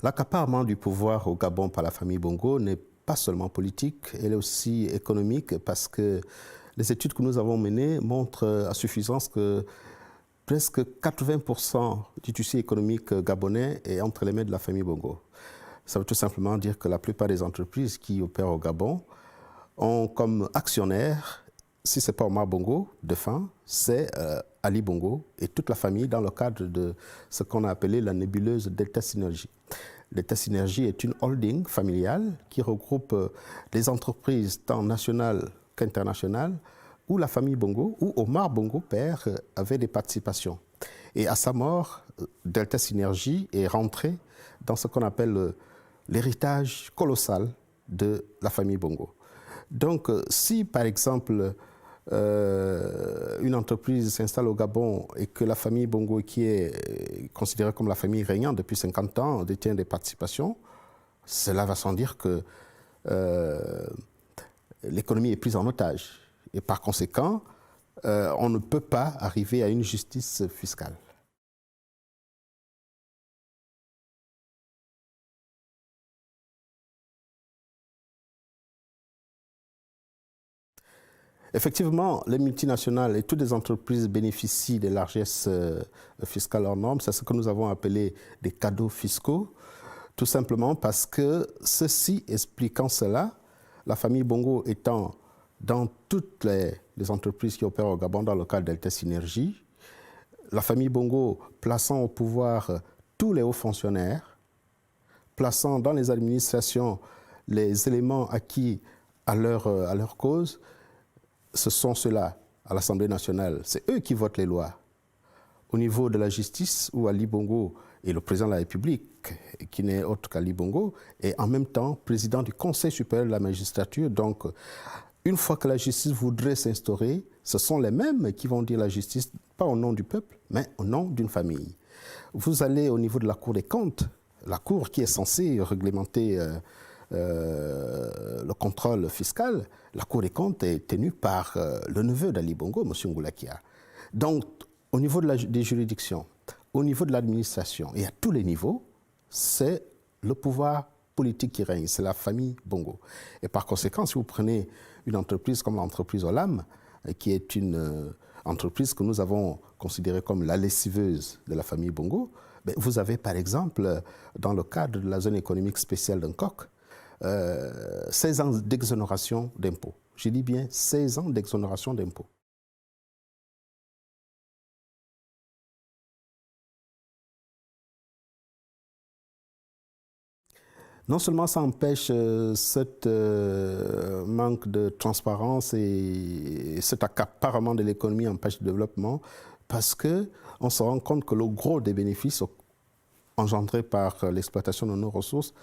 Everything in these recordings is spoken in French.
L'accaparement du pouvoir au Gabon par la famille Bongo n'est pas seulement politique, elle est aussi économique parce que les études que nous avons menées montrent à suffisance que presque 80% du tissu économique gabonais est entre les mains de la famille Bongo. Ça veut tout simplement dire que la plupart des entreprises qui opèrent au Gabon ont comme actionnaire, si ce n'est pas Omar Bongo, défunt, c'est Ali Bongo et toute la famille dans le cadre de ce qu'on a appelé la nébuleuse Delta Synergie. Delta Synergie est une holding familiale qui regroupe des entreprises tant nationales qu'internationales où la famille Bongo, où Omar Bongo, père, avait des participations. Et à sa mort, Delta Synergie est rentré dans ce qu'on appelle l'héritage colossal de la famille Bongo. Donc, si par exemple, une entreprise s'installe au Gabon et que la famille Bongo, qui est considérée comme la famille régnante depuis 50 ans, détient des participations, cela va sans dire que l'économie est prise en otage. Et par conséquent, on ne peut pas arriver à une justice fiscale. Effectivement, les multinationales et toutes les entreprises bénéficient des largesses fiscales hors normes. C'est ce que nous avons appelé des cadeaux fiscaux, tout simplement parce que ceci expliquant cela, la famille Bongo étant dans toutes les entreprises qui opèrent au Gabon dans le cadre d'Delta Synergie, la famille Bongo plaçant au pouvoir tous les hauts fonctionnaires, plaçant dans les administrations les éléments acquis à leur cause, ce sont ceux-là, à l'Assemblée nationale, c'est eux qui votent les lois. Au niveau de la justice, où Ali Bongo est le président de la République, qui n'est autre qu'Ali Bongo, et en même temps président du Conseil supérieur de la magistrature. Donc, une fois que la justice voudrait s'instaurer, ce sont les mêmes qui vont dire la justice, pas au nom du peuple, mais au nom d'une famille. Vous allez au niveau de la Cour des comptes, la Cour qui est censée réglementer le contrôle fiscal, la Cour des comptes est tenue par le neveu d'Ali Bongo, M. Ngoulakia. Donc, au niveau des juridictions, au niveau de l'administration et à tous les niveaux, c'est le pouvoir politique qui règne, c'est la famille Bongo. Et par conséquent, si vous prenez une entreprise comme l'entreprise Olam, qui est une entreprise que nous avons considérée comme la lessiveuse de la famille Bongo, vous avez par exemple, dans le cadre de la zone économique spéciale d'Nkok, 16 ans d'exonération d'impôts. Je dis bien 16 ans d'exonération d'impôts. Non seulement ça empêche ce manque de transparence et cet accaparement de l'économie empêche le développement, parce qu'on se rend compte que le gros des bénéfices engendrés par l'exploitation de nos ressources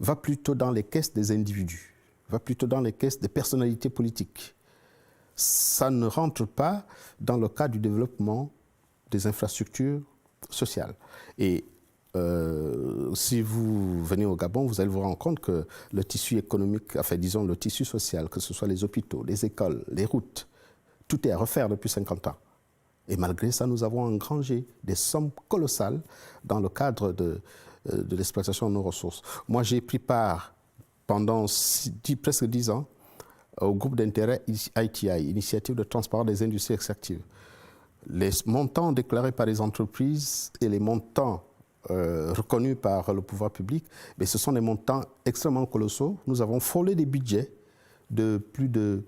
va plutôt dans les caisses des individus, va plutôt dans les caisses des personnalités politiques. Ça ne rentre pas dans le cadre du développement des infrastructures sociales. Et si vous venez au Gabon, vous allez vous rendre compte que le tissu économique, enfin disons le tissu social, que ce soit les hôpitaux, les écoles, les routes, tout est à refaire depuis 50 ans. Et malgré ça, nous avons engrangé des sommes colossales dans le cadre de l'exploitation de nos ressources. Moi, j'ai pris part pendant presque 10 ans au groupe d'intérêt ITI, Initiative de transparence des industries extractives. Les montants déclarés par les entreprises et les montants reconnus par le pouvoir public, mais ce sont des montants extrêmement colossaux. Nous avons frôlé des budgets de plus de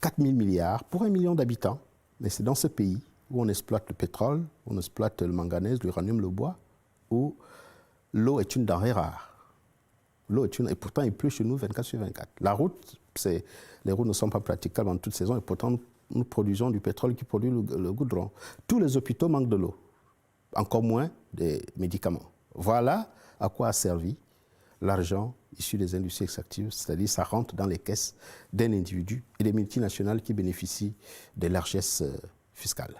4 000 milliards pour 1 million d'habitants. Mais c'est dans ce pays où on exploite le pétrole, on exploite le manganèse, l'uranium, le bois, où l'eau est une denrée rare. L'eau est et pourtant il pleut chez nous 24 sur 24. La route, les routes ne sont pas praticables en toute saison et pourtant nous produisons du pétrole qui produit le goudron. Tous les hôpitaux manquent de l'eau, encore moins des médicaments. Voilà à quoi a servi l'argent issu des industries extractives, c'est-à-dire ça rentre dans les caisses d'un individu et des multinationales qui bénéficient des largesses fiscales.